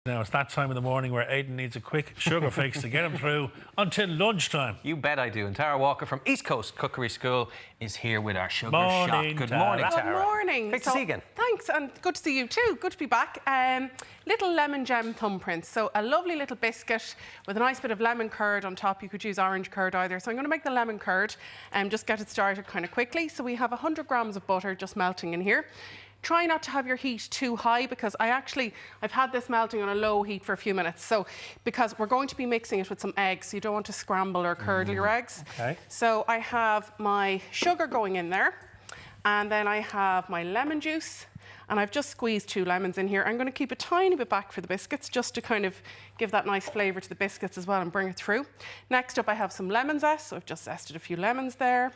Now, it's that time of the morning where Aidan needs a quick sugar fix to get him through until lunchtime. You bet I do. And Tara Walker from East Coast Cookery School is here with our sugar shot. Good morning, Tara. Good morning. Great to see you again. Thanks, and good to see you too. Good to be back. Little lemon gem thumbprints. So a lovely little biscuit with a nice bit of lemon curd on top. You could use orange curd either. So I'm going to make the lemon curd and just get it started kind of quickly. So we have 100 grams of butter just melting in here. Try not to have your heat too high because I've had this melting on a low heat for a few minutes. So, because we're going to be mixing it with some eggs, so you don't want to scramble or curdle your eggs. Okay. So I have my sugar going in there, and then I have my lemon juice, and I've just squeezed 2 lemons in here. I'm going to keep a tiny bit back for the biscuits, just to kind of give that nice flavour to the biscuits as well and bring it through. Next up, I have some lemon zest, so I've just zested a few lemons there.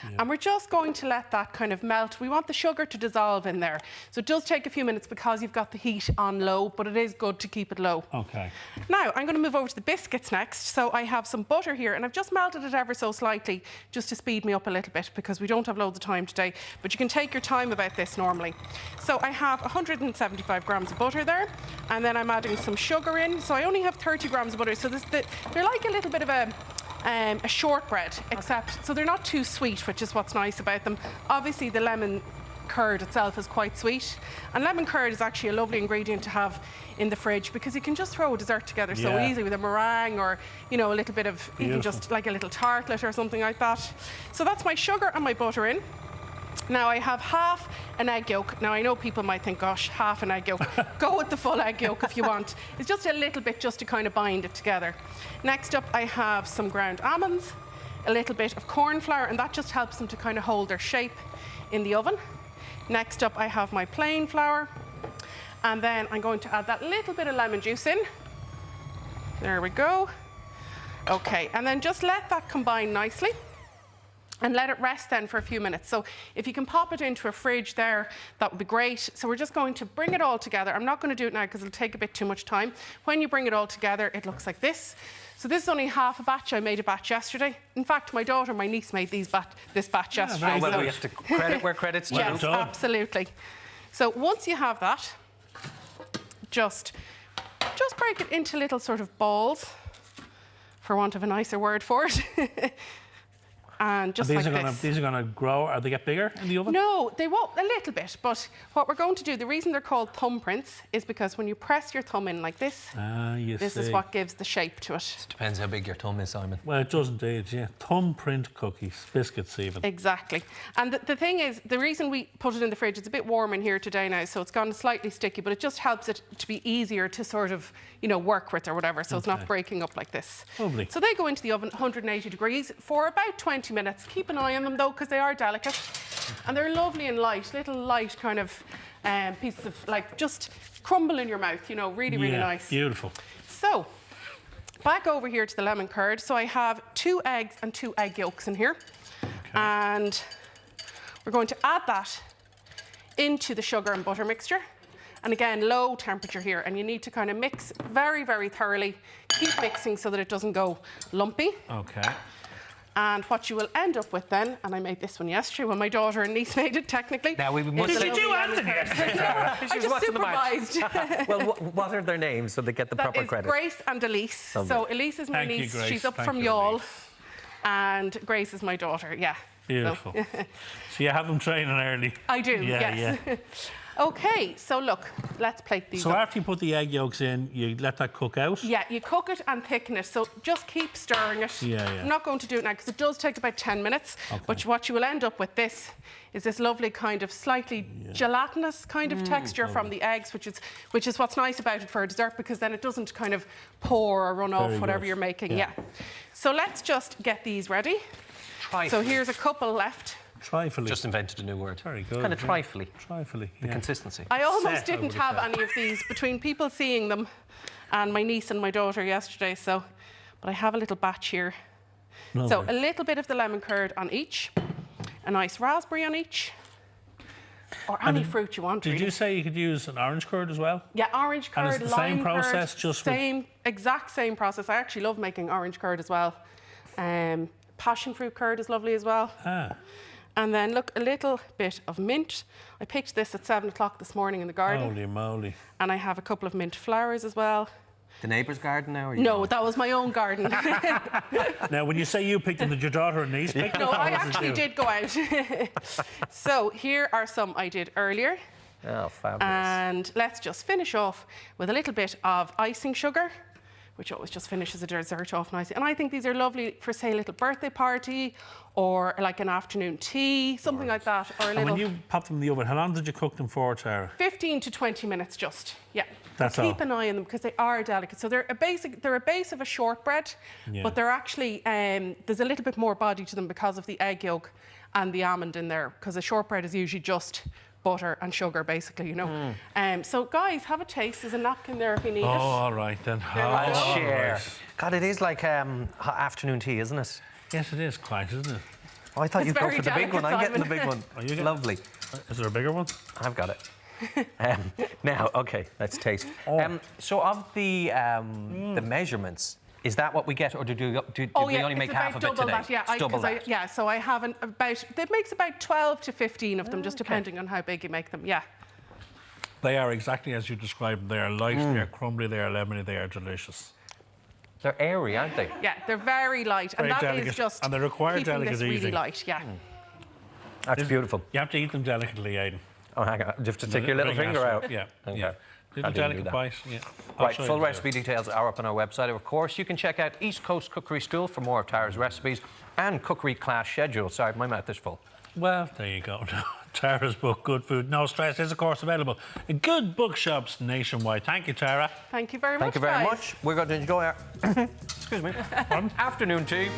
Yep. And we're just going to let that kind of melt. We want the sugar to dissolve in there. So it does take a few minutes because you've got the heat on low, but it is good to keep it low. Okay. Now, I'm going to move over to the biscuits next. So I have some butter here, and I've just melted it ever so slightly just to speed me up a little bit because we don't have loads of time today. But you can take your time about this normally. So I have 175 grams of butter there, and then I'm adding some sugar in. So I only have 30 grams of butter. So they're like a little bit of a shortbread, except so they're not too sweet, which is what's nice about them. Obviously, the lemon curd itself is quite sweet, and lemon curd is actually a lovely ingredient to have in the fridge because you can just throw a dessert together so easily with a meringue or, you know, a little bit of even just like a little tartlet or something like that. So that's my sugar and my butter in. Now I have half an egg yolk. Now I know people might think, gosh, half an egg yolk. Go with the full egg yolk if you want. It's just a little bit just to kind of bind it together. Next up I have some ground almonds, a little bit of corn flour, and that just helps them to kind of hold their shape in the oven. Next up I have my plain flour, and then I'm going to add that little bit of lemon juice in. There we go. Okay, and then just let that combine nicely and let it rest then for a few minutes. So if you can pop it into a fridge there, that would be great. So we're just going to bring it all together. I'm not going to do it now because it'll take a bit too much time. When you bring it all together, it looks like this. So this is only half a batch. I made a batch yesterday. In fact, my daughter, my niece made this batch yesterday. Well, we have to credit where credit's due. Yes, absolutely. So once you have that, just break it into little sort of balls, for want of a nicer word for it. And just like this. These are going to grow. Are they get bigger in the oven? No, they won't, a little bit. But what we're going to do, the reason they're called thumbprints is because when you press your thumb in like this, this is what gives the shape to it. It depends how big your thumb is, Simon. Well, it does indeed, yeah. Thumbprint cookies, biscuits even. Exactly. And the thing is, the reason we put it in the fridge, it's a bit warm in here today now, so it's gone slightly sticky, but it just helps it to be easier to sort of, you know, work with or whatever, so it's not breaking up like this. Lovely. So they go into the oven, 180 degrees, for about 20 minutes. Keep an eye on them though, because they are delicate. And they're lovely and light, little light kind of pieces of, like, just crumble in your mouth, you know, really, really nice. Beautiful. So, back over here to the lemon curd. So I have 2 eggs and 2 egg yolks in here. Okay. And we're going to add that into the sugar and butter mixture. And again, low temperature here, and you need to kind of mix very, very thoroughly. Keep mixing so that it doesn't go lumpy. Okay. And what you will end up with then, and I made this one yesterday when my daughter and niece made it technically. Now we must. Did you do Anthony yesterday? I just supervised. Well, what are their names so they get the proper credit? Grace and Elise. Lovely. So Elise is my niece. Grace. She's up from Youghal, and Grace is my daughter. Yeah. Beautiful. So you have them training early. I do. Yes. Yeah. Okay, so look, let's plate these up. After you put the egg yolks in, you let that cook out? Yeah, you cook it and thicken it, so just keep stirring it. I'm not going to do it now because it does take about 10 minutes, but what you will end up with is this lovely kind of slightly gelatinous kind of texture from the eggs, which is what's nice about it for a dessert, because then it doesn't kind of pour or run off whatever you're making. So let's just get these ready. So here's a couple left. Trifly. Just invented a new word. Very good. Kind of trifly. Trifly. The consistency. I almost didn't have any of these between people seeing them and my niece and my daughter yesterday, but I have a little batch here. Lovely. So a little bit of the lemon curd on each, a nice raspberry on each, or any fruit you want. Did you say you could use an orange curd as well? Yeah, orange curd, and it's the lime same process, curd, just exact same process. I actually love making orange curd as well. Passion fruit curd is lovely as well. And then look, a little bit of mint. I picked this at 7 o'clock this morning in the garden. Holy moly. And I have a couple of mint flowers as well. The neighbour's garden now? Or No, that was my own garden. Now, when you say you picked them, did your daughter and niece pick them? No, or I was it actually you? did go out. So here are some I did earlier. Oh, fabulous. And let's just finish off with a little bit of icing sugar, which always just finishes a dessert off nicely. And I think these are lovely for, say, a little birthday party or like an afternoon tea, something like that. Or a And little when you popped them in the oven, how long did you cook them for, Tara? 15 to 20 minutes just, yeah. That's Keep all. an eye on them because they are delicate. So they're a base of a shortbread, Yeah. but they're actually, there's a little bit more body to them because of the egg yolk and the almond in there, because a shortbread is usually just butter and sugar, basically, you know. So, guys, have a taste. There's a napkin there if you need Oh, it. all right then. I'll Oh, share. right. God, it is like hot afternoon tea, isn't it? Yes, it is quite, isn't it? Oh, I thought It's you'd go very for the big one. delicate, I'm getting the Simon. big one. Oh, you get- Lovely. Is there a bigger one? I've got it. Now, okay, let's taste. Oh. So of the measurements, is that what we get, or did we only make it's half about of it double today? that, yeah. It's double that. Yeah, so I have it makes about 12 to 15 of them, just depending on how big you make them, yeah. They are exactly as you described them. They are light, they are crumbly, they are lemony, they are delicious. They're airy, aren't they? Yeah, they're very light, Very and that is delicate, just and they require keeping delicate this really eating. light, yeah. That's beautiful. You have to eat them delicately, Aidan. Oh, hang on. You have to take your little Bring finger that. out. Yeah, Okay. yeah. Little I didn't do delicate that. bite, yeah. I'll Right, show you full the recipe details are up on our website. Of course, you can check out East Coast Cookery School for more of Tara's recipes and cookery class schedule. Sorry, my mouth is full. Well, there you go. Tara's book, Good Food, No Stress, is of course available in good bookshops nationwide. Thank you, Tara. Thank you very much, Thank you very guys. much. We're going to enjoy our excuse me, afternoon tea.